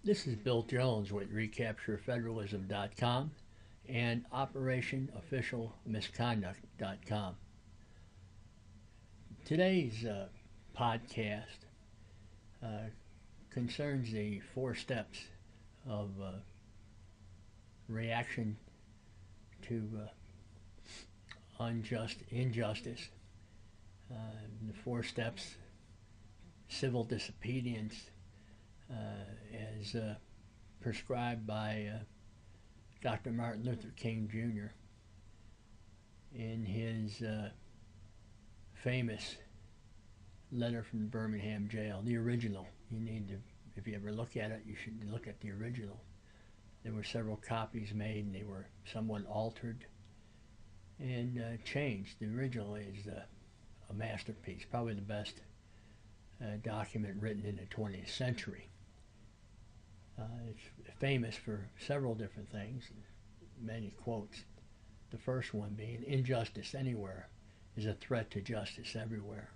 This is Bill Jones with recapturefederalism.com and operationofficialmisconduct.com. Today's podcast concerns the 4 steps of reaction to injustice. The 4 steps: civil disobedience, as prescribed by Dr. Martin Luther King Jr. in his famous letter from the Birmingham jail, the original. You need to, if you ever look at it, you should look at the original. There were several copies made, and they were somewhat altered and changed. The original is a masterpiece, probably the best document written in the 20th century. It's famous for several different things, many quotes. The first one being, "Injustice anywhere is a threat to justice everywhere."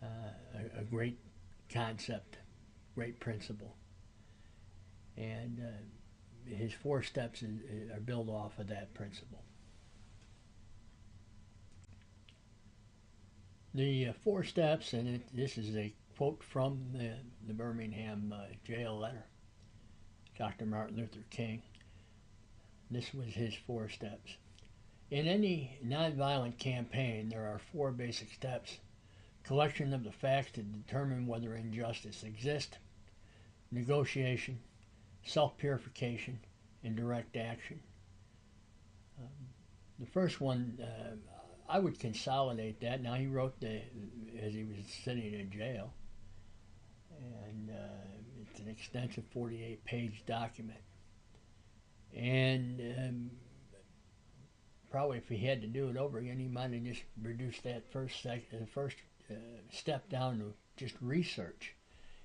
A great concept, great principle. And his 4 steps are built off of that principle. The 4 steps, and this is a quote from the Birmingham jail letter, Dr. Martin Luther King. This was his 4 steps. In any nonviolent campaign, there are 4 basic steps: collection of the facts to determine whether injustice exists, negotiation, self-purification, and direct action. The first one, I would consolidate that. Now, he wrote as he was sitting in jail, and it's an extensive 48-page document. And probably if he had to do it over again, he might have just reduced that first step down to just research.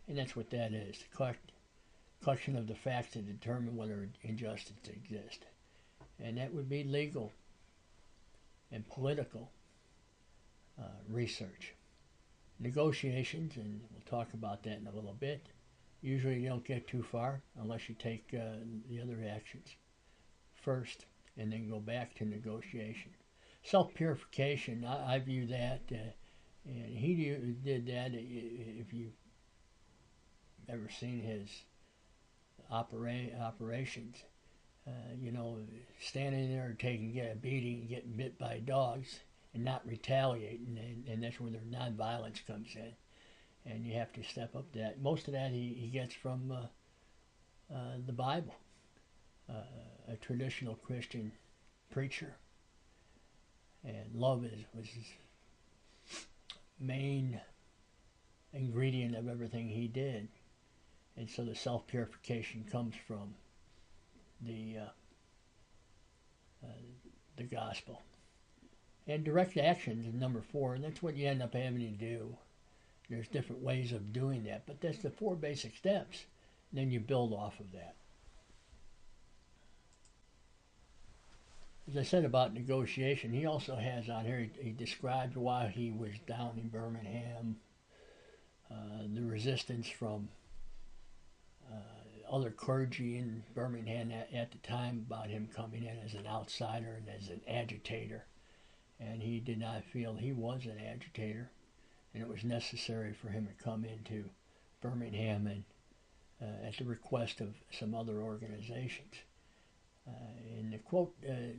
And that's what that is: the collection of the facts to determine whether injustice exists. And that would be legal and political research. Negotiations, and we'll talk about that in a little bit. Usually you don't get too far unless you take the other actions first and then go back to negotiation. Self-purification, I view that, and he did that. If you've ever seen his operations, standing there getting a beating, getting bit by dogs, and not retaliating, and that's where their nonviolence comes in. And you have to step up to that. Most of that he gets from the Bible, a traditional Christian preacher. And love was his main ingredient of everything he did. And so the self-purification comes from the gospel. And direct action is number 4, and that's what you end up having to do. There's different ways of doing that, but that's the 4 basic steps. And then you build off of that. As I said about negotiation, he also has on here, he described while he was down in Birmingham, the resistance from other clergy in Birmingham at the time about him coming in as an outsider and as an agitator. And he did not feel he was an agitator, and it was necessary for him to come into Birmingham and at the request of some other organizations. And the quote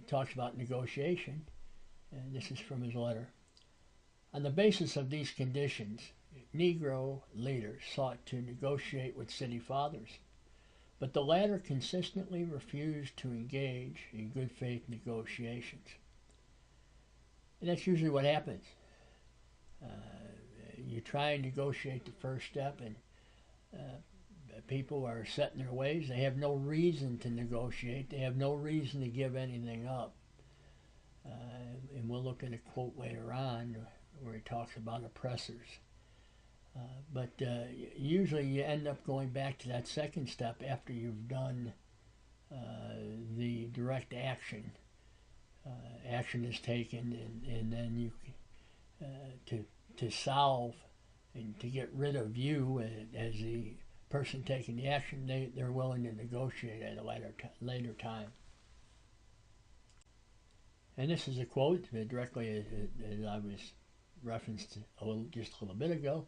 talks about negotiation, and this is from his letter. On the basis of these conditions, Negro leaders sought to negotiate with city fathers, but the latter consistently refused to engage in good faith negotiations. And that's usually what happens. You try and negotiate the first step, and people are set in their ways. They have no reason to negotiate. They have no reason to give anything up. And we'll look at a quote later on where he talks about oppressors. But usually you end up going back to that second step after you've done the direct action. Action is taken, and then you to solve and to get rid of you as the person taking the action, they're willing to negotiate at a later time. And this is a quote directly as I was referenced just a little bit ago.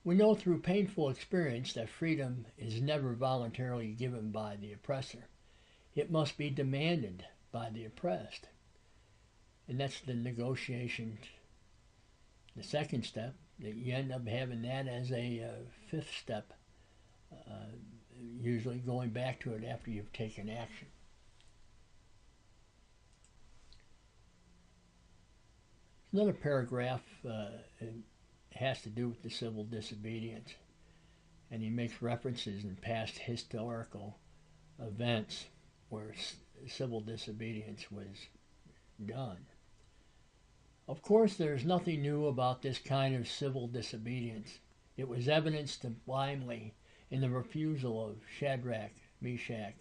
We know through painful experience that freedom is never voluntarily given by the oppressor. It must be demanded by the oppressed. And that's the negotiation. The second step, that you end up having that as a fifth step, usually going back to it after you've taken action. Another paragraph has to do with the civil disobedience, and he makes references in past historical events where civil disobedience was done. Of course, there's nothing new about this kind of civil disobedience. It was evidenced blindly in the refusal of Shadrach, Meshach,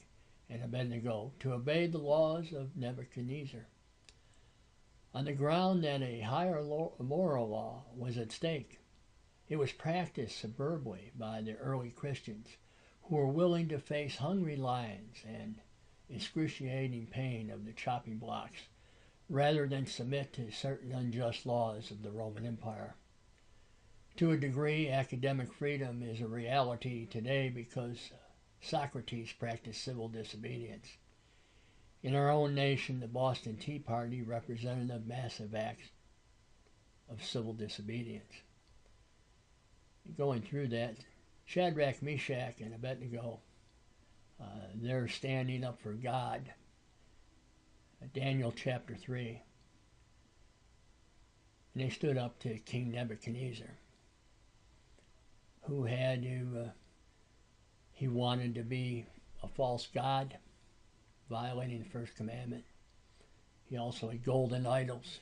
and Abednego to obey the laws of Nebuchadnezzar, on the ground that a higher moral law was at stake. It was practiced superbly by the early Christians who were willing to face hungry lions and excruciating pain of the chopping blocks rather than submit to certain unjust laws of the Roman Empire. To a degree, academic freedom is a reality today because Socrates practiced civil disobedience. In our own nation, the Boston Tea Party represented a massive act of civil disobedience. Going through that, Shadrach, Meshach, and Abednego, they're standing up for God. Daniel chapter 3. And they stood up to King Nebuchadnezzar, who had he wanted to be a false god, violating the first commandment. He also had golden idols,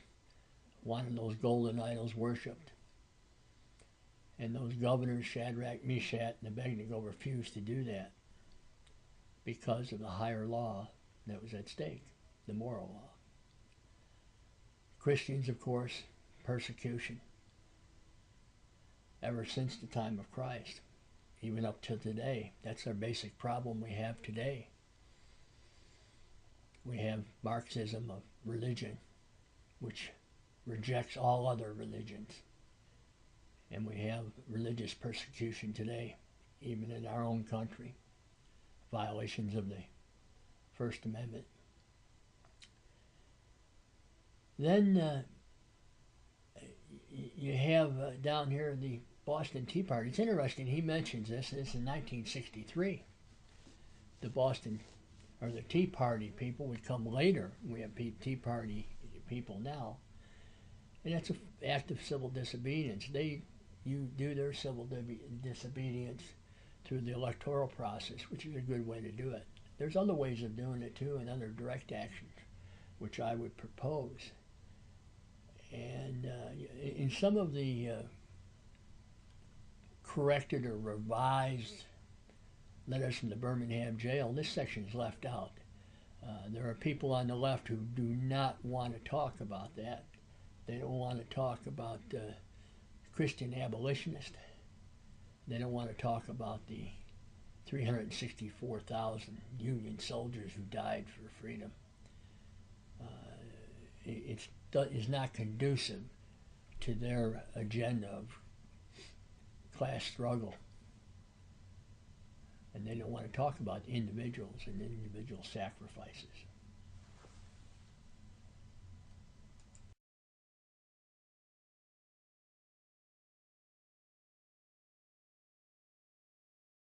wanted those golden idols worshipped. And those governors, Shadrach, Meshach, and Abednego, refused to do that because of the higher law that was at stake, the moral law. Christians, of course, persecution ever since the time of Christ, even up to today. That's our basic problem we have today. We have Marxism of religion, which rejects all other religions. And we have religious persecution today, even in our own country. Violations of the First Amendment. Then you have down here the Boston Tea Party. It's interesting, he mentions this in 1963. The Boston, or the Tea Party people would come later. We have Tea Party people now. And that's an act of civil disobedience. You do their civil disobedience through the electoral process, which is a good way to do it. There's other ways of doing it too, and other direct actions, which I would propose. And in some of the corrected or revised letters from the Birmingham jail, this section is left out. There are people on the left who do not want to talk about that. They don't want to talk about Christian abolitionists. They don't want to talk about the 364,000 Union soldiers who died for freedom. It is not conducive to their agenda of class struggle. And they don't want to talk about individuals and individual sacrifices.